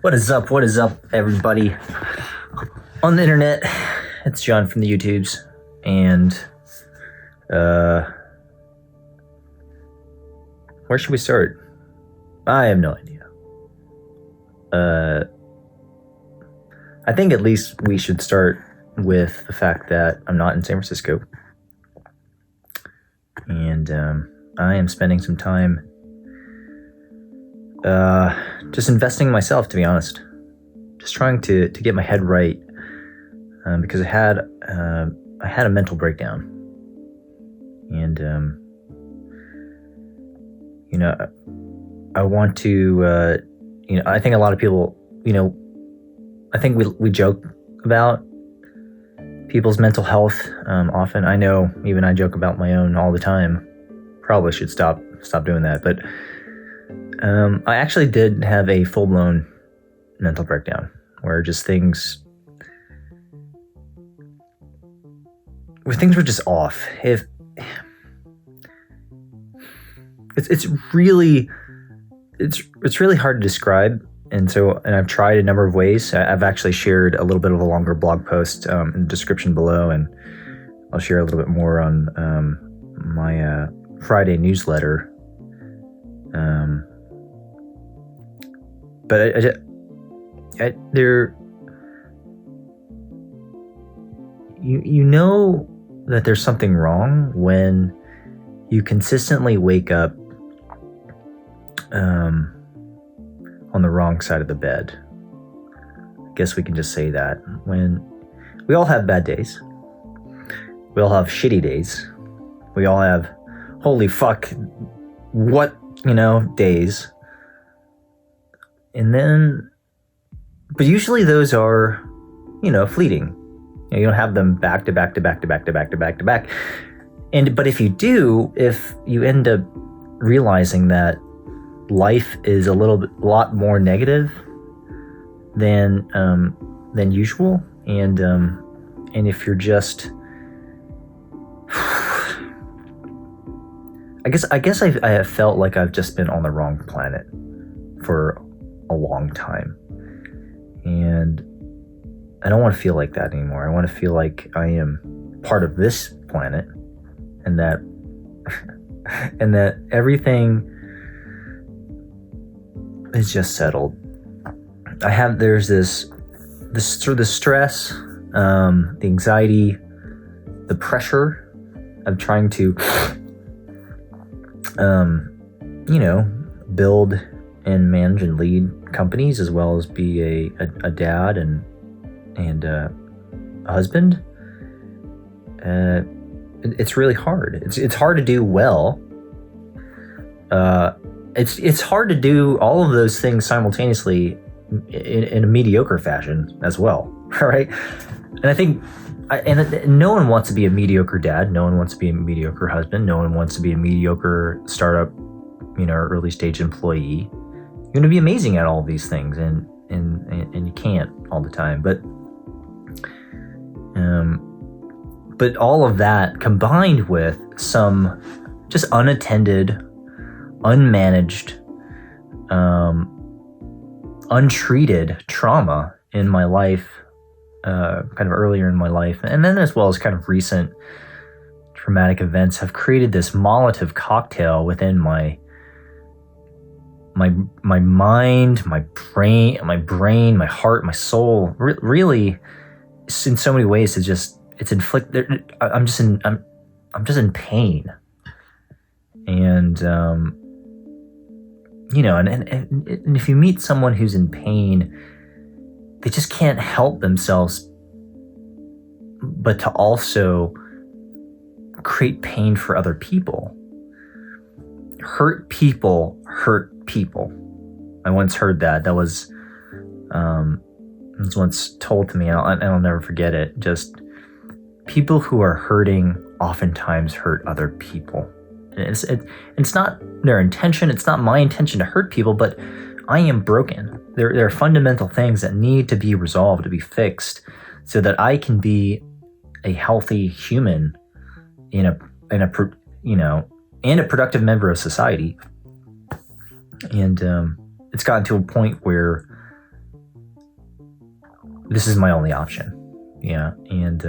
What is up? What is up, everybody on the internet? It's John from the YouTubes, and where should we start? I have no idea. I think at least we should start with the fact that I'm not in San Francisco, and I am spending some time just investing in myself, to be honest. Just trying to get my head right, because I had a mental breakdown, and I want to I think a lot of people, I think we joke about people's mental health often. I know even I joke about my own all the time. Probably should stop doing that, but I actually did have a full-blown mental breakdown where things were just off. It's really hard to describe, and I've tried a number of ways. I've actually shared a little bit of a longer blog post in the description below, and I'll share a little bit more on my Friday newsletter. But you know that there's something wrong when you consistently wake up on the wrong side of the bed. I guess we can just say that. When we all have bad days, we all have shitty days, we all have holy fuck what days. And then, but usually those are, fleeting. You don't have them back to back to back to back to back to back to back. But if you do, if you end up realizing that life is a lot more negative than usual, and if you're just, I guess I have felt like I've just been on the wrong planet for a long time, and I don't want to feel like that anymore. I want to feel like I am part of this planet, and that everything is just settled. There's this stress, the anxiety, the pressure of trying to build and manage and lead companies, as well as be a dad and a husband. It's really hard. It's hard to do well. It's hard to do all of those things simultaneously in a mediocre fashion as well, right? And I think, no one wants to be a mediocre dad. No one wants to be a mediocre husband. No one wants to be a mediocre startup, early stage employee. You're going to be amazing at all of these things, and you can't all the time. But all of that combined with some just unattended, unmanaged, untreated trauma in my life, kind of earlier in my life, and then as well as kind of recent traumatic events, have created this Molotov cocktail within my mind, my brain, my heart, my soul. Really, in so many ways, it's inflicted. I'm just in pain, and and if you meet someone who's in pain, they just can't help themselves but to also create pain for other people. Hurt people hurt people. I once heard that. That was once told to me, and I'll never forget it. Just people who are hurting oftentimes hurt other people. And it's not their intention. It's not my intention to hurt people, but I am broken. There are fundamental things that need to be resolved, to be fixed, so that I can be a healthy human and a productive member of society. And it's gotten to a point where this is my only option. Yeah. And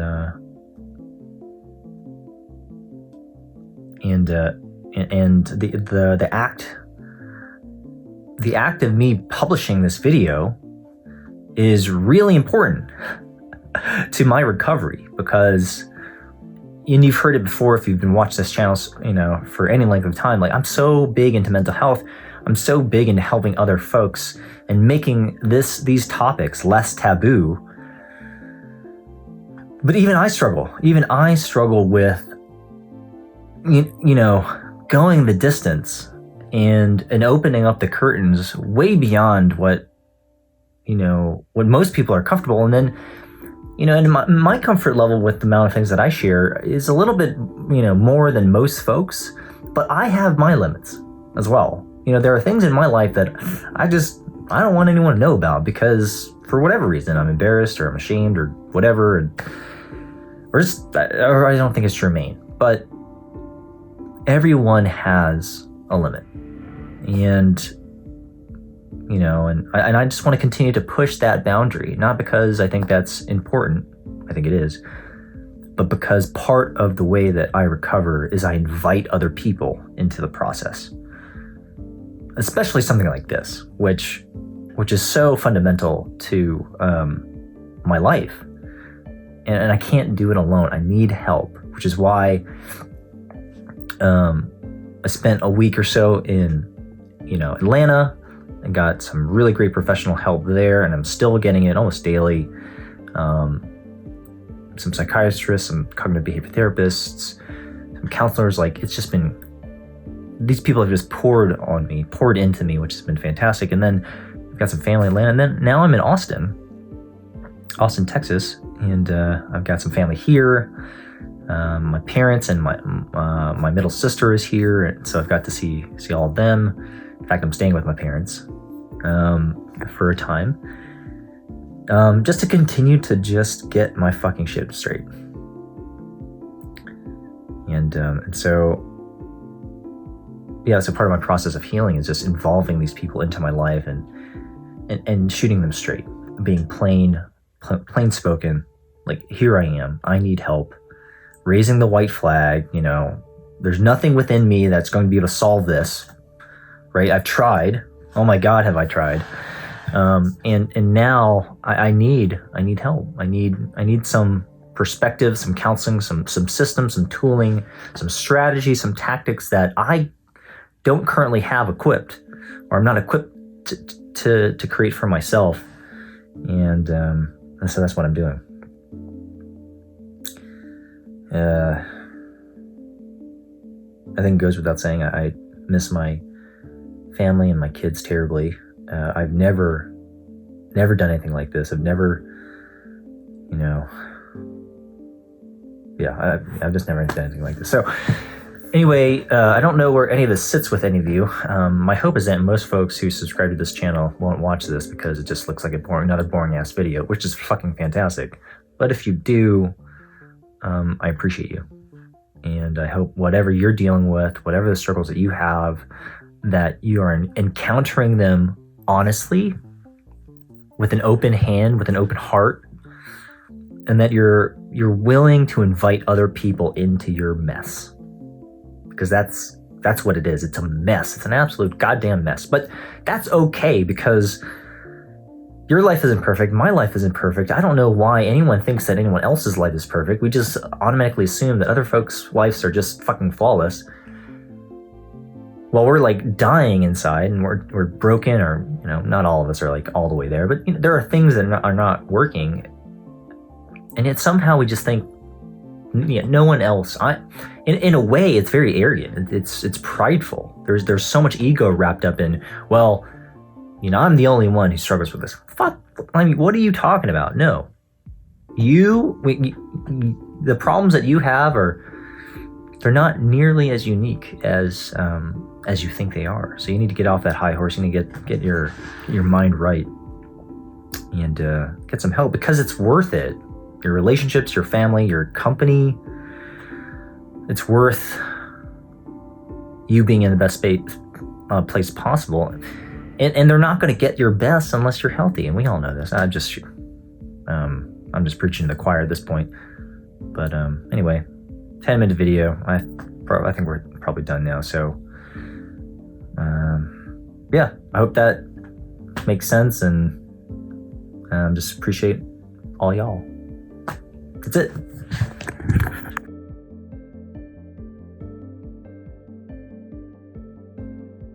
the act of me publishing this video is really important to my recovery, because, and you've heard it before if you've been watching this channel, for any length of time, like, I'm so big into mental health. I'm so big into helping other folks and making these topics less taboo. But even I struggle with, going the distance and opening up the curtains way beyond what most people are comfortable. And then, and my comfort level with the amount of things that I share is a little bit, more than most folks, but I have my limits as well. There are things in my life that I don't want anyone to know about, because for whatever reason, I'm embarrassed or I'm ashamed or whatever, or I don't think it's germane. But everyone has a limit, and and I just want to continue to push that boundary, not because I think that's important, I think it is, but because part of the way that I recover is I invite other people into the process, especially something like this, which is so fundamental to my life, and I can't do it alone. I need help, which is why I spent a week or so in Atlanta and got some really great professional help there, and I'm still getting it almost daily. Some psychiatrists, some cognitive behavior therapists, some counselors. Like, it's just been, these people have just poured into me, which has been fantastic. And then I've got some family in Atlanta, and then now I'm in Austin, Texas, and I've got some family here. My parents and my middle sister is here, and so I've got to see all of them. In fact, I'm staying with my parents for a time, just to continue to just get my fucking shit straight. And so, yeah, so part of my process of healing is just involving these people into my life and shooting them straight, being plain spoken. Like, here I am, I need help, raising the white flag. There's nothing within me that's going to be able to solve this. Right? I've tried. Oh my God, have I tried? And now I need help. I need some perspective, some counseling, some systems, some tooling, some strategy, some tactics that I don't currently have equipped, or I'm not equipped to create for myself. And so that's what I'm doing. I think it goes without saying, I miss my family and my kids terribly. I've never done anything like this. I've never, I've just never done anything like this. So anyway, I don't know where any of this sits with any of you. My hope is that most folks who subscribe to this channel won't watch this because it just looks like another boring ass video, which is fucking fantastic. But if you do, I appreciate you. And I hope whatever you're dealing with, whatever the struggles that you have, that you are encountering them honestly, with an open hand, with an open heart, and that you're willing to invite other people into your mess, because that's what it is. It's a mess. It's an absolute goddamn mess. But that's okay, because your life isn't perfect. My life isn't perfect. I don't know why anyone thinks that anyone else's life is perfect. We just automatically assume that other folks' lives are just fucking flawless. Well, we're like dying inside, and we're broken, or not all of us are like all the way there, but there are things that are not working, and yet somehow we just think, no one else. In a way, it's very arrogant. It's prideful. There's so much ego wrapped up in, well, I'm the only one who struggles with this. Fuck. I mean, what are you talking about? No, the problems that you have they're not nearly as unique as you think they are. So you need to get off that high horse. You need to get your mind right, and get some help, because it's worth it. Your relationships, your family, your company, it's worth you being in the best place possible. And they're not going to get your best unless you're healthy, and we all know this. I I'm just preaching to the choir at this point. But anyway, 10-minute video. I think we're probably done now. So yeah, I hope that makes sense, and just appreciate all y'all. That's it.